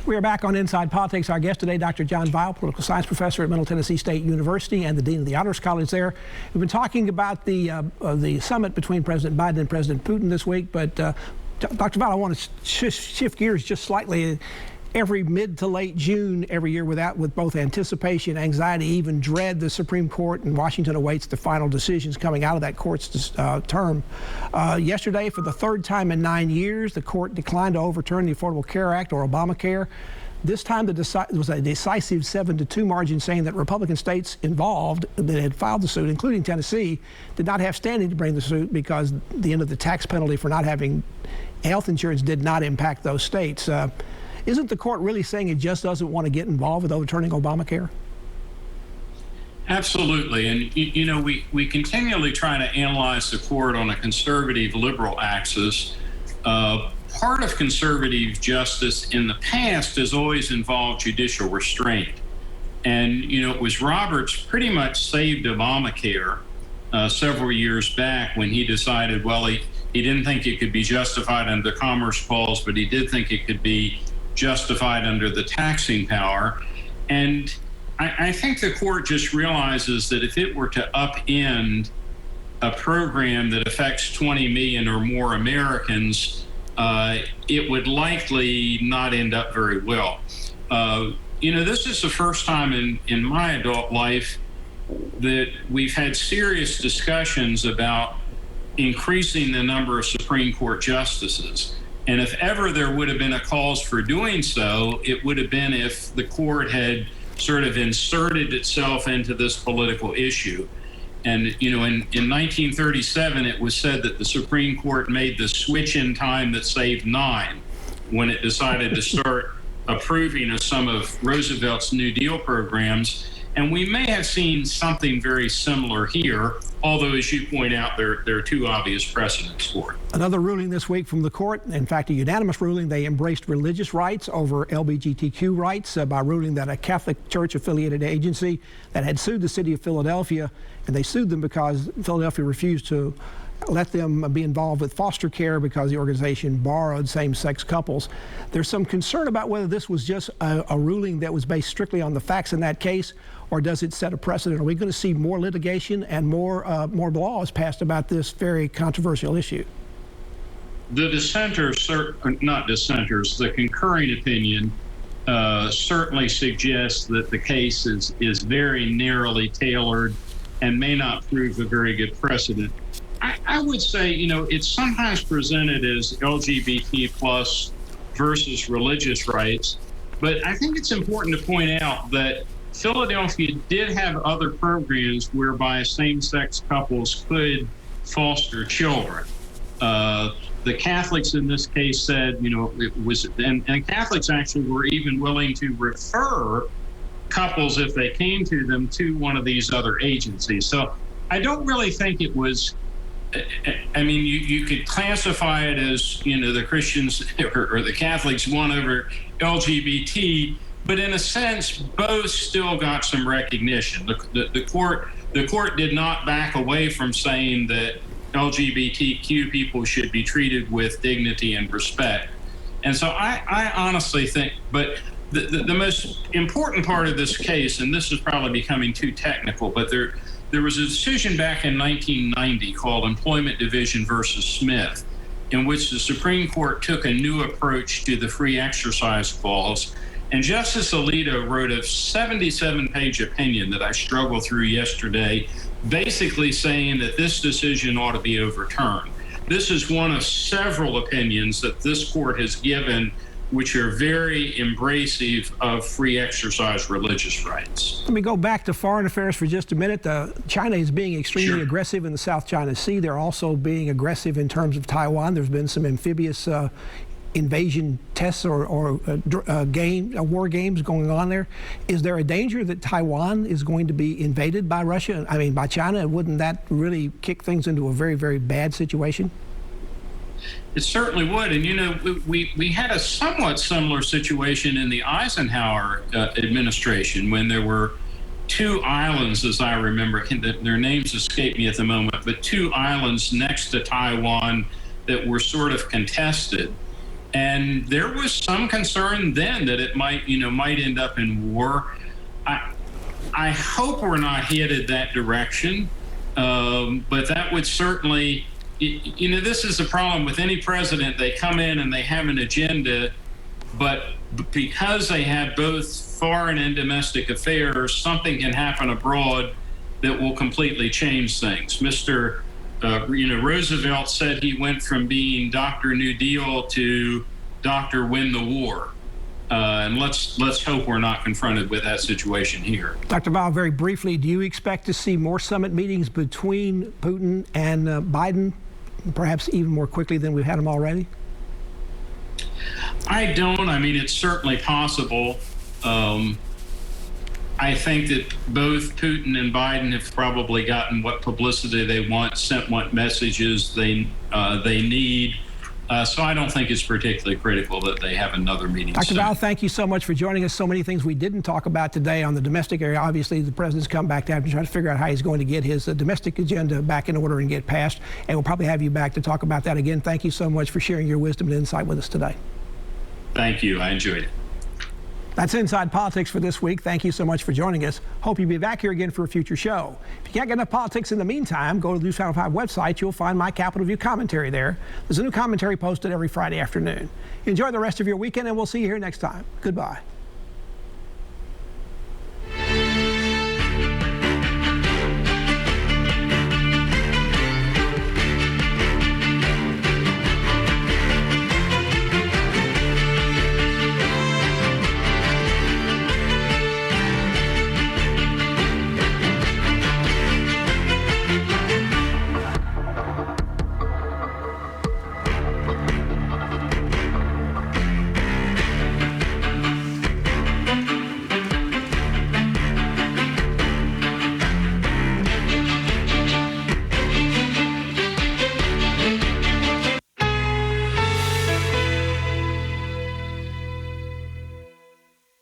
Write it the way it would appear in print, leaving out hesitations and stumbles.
We are back on Inside Politics. Our guest today, Dr. John Weil, political science professor at Middle Tennessee State University and the dean of the Honors College there. We've been talking about the summit between President Biden and President Putin this week, but Dr. Weil, I want to shift gears just slightly. Every mid to late June every year, with both anticipation, anxiety, even dread, the Supreme Court in Washington awaits the final decisions coming out of that court's term. Yesterday, for the third time in 9 years, the court declined to overturn the Affordable Care Act, or Obamacare. This time, it was a decisive 7-2 margin, saying that Republican states involved that had filed the suit, including Tennessee, did not have standing to bring the suit because the end of the tax penalty for not having health insurance did not impact those states. Isn't the court really saying it just doesn't want to get involved with overturning Obamacare? Absolutely. And, you know, we continually try to analyze the court on a conservative liberal axis. Part of conservative justice in the past has always involved judicial restraint. And, you know, it was Roberts pretty much saved Obamacare several years back when he decided, well, he didn't think it could be justified under the Commerce Clause, but he did think it could be justified under the taxing power. And I think the court just realizes that if it were to upend a program that affects 20 million or more Americans, it would likely not end up very well. You know, this is the first time in my adult life that we've had serious discussions about increasing the number of Supreme Court justices. And if ever there would have been a cause for doing so, it would have been if the court had sort of inserted itself into this political issue. And, you know, in 1937, it was said that the Supreme Court made the switch in time that saved 9 when it decided to start approving of some of Roosevelt's New Deal programs. And we may have seen something very similar here, although, as you point out, there are two obvious precedents for it. Another ruling this week from the court, in fact, a unanimous ruling. They embraced religious rights over LGBTQ rights by ruling that a Catholic Church-affiliated agency that had sued the city of Philadelphia, and they sued them because Philadelphia refused to let them be involved with foster care because the organization borrowed same-sex couples. There's some concern about whether this was just a ruling that was based strictly on the facts in that case, or does it set a precedent? Are we going to see more litigation and more laws passed about this very controversial issue? The dissenters, not dissenters, the concurring opinion certainly suggests that the case is very narrowly tailored and may not prove a very good precedent. I would say, you know, it's sometimes presented as LGBT plus versus religious rights, but I think it's important to point out that Philadelphia did have other programs whereby same-sex couples could foster children. The Catholics in this case said, you know, it was, and Catholics actually were even willing to refer couples, if they came to them, to one of these other agencies. So I don't really think it was, I mean, you could classify it as, you know, the Christians or the Catholics won over LGBT, but in a sense, both still got some recognition. The court did not back away from saying that LGBTQ people should be treated with dignity and respect. And so I honestly think, but the most important part of this case, and this is probably becoming too technical, but there was a decision back in 1990 called Employment Division versus Smith, in which the Supreme Court took a new approach to the free exercise clause. And Justice Alito wrote a 77-page opinion that I struggled through yesterday, basically saying that this decision ought to be overturned. This is one of several opinions that this court has given which are very embracive of free exercise religious rights. Let me go back to foreign affairs for just a minute. China is being extremely aggressive in the South China Sea. They're also being aggressive in terms of Taiwan. There's been some amphibious invasion tests or war games going on there. Is there a danger that Taiwan is going to be invaded by Russia? I mean, by China? Wouldn't that really kick things into a very, very bad situation? It certainly would. And, you know, we had a somewhat similar situation in the Eisenhower administration when there were 2 islands, as I remember, their names escape me at the moment, but 2 islands next to Taiwan that were sort of contested. And there was some concern then that it might end up in war. I hope we're not headed that direction, but that would certainly, this is the problem with any president. They come in and they have an agenda, but because they have both foreign and domestic affairs, something can happen abroad that will completely change things. Mr. Roosevelt said he went from being Dr. New Deal to Dr. Win the War. And let's hope we're not confronted with that situation here. Dr. Weil, very briefly, do you expect to see more summit meetings between Putin and Biden, perhaps even more quickly than we've had them already? I don't. I mean, it's certainly possible. I think that both Putin and Biden have probably gotten what publicity they want, sent what messages they need. So I don't think it's particularly critical that they have another meeting. Dr. Weil, thank you so much for joining us. So many things we didn't talk about today on the domestic area. Obviously, the president's come back to have to try to figure out how he's going to get his domestic agenda back in order and get passed. And we'll probably have you back to talk about that again. Thank you so much for sharing your wisdom and insight with us today. Thank you. I enjoyed it. That's Inside Politics for this week. Thank you so much for joining us. Hope you'll be back here again for a future show. If you can't get enough politics in the meantime, go to the NewsChannel 5 website. You'll find my Capitol View commentary there. There's a new commentary posted every Friday afternoon. Enjoy the rest of your weekend, and we'll see you here next time. Goodbye.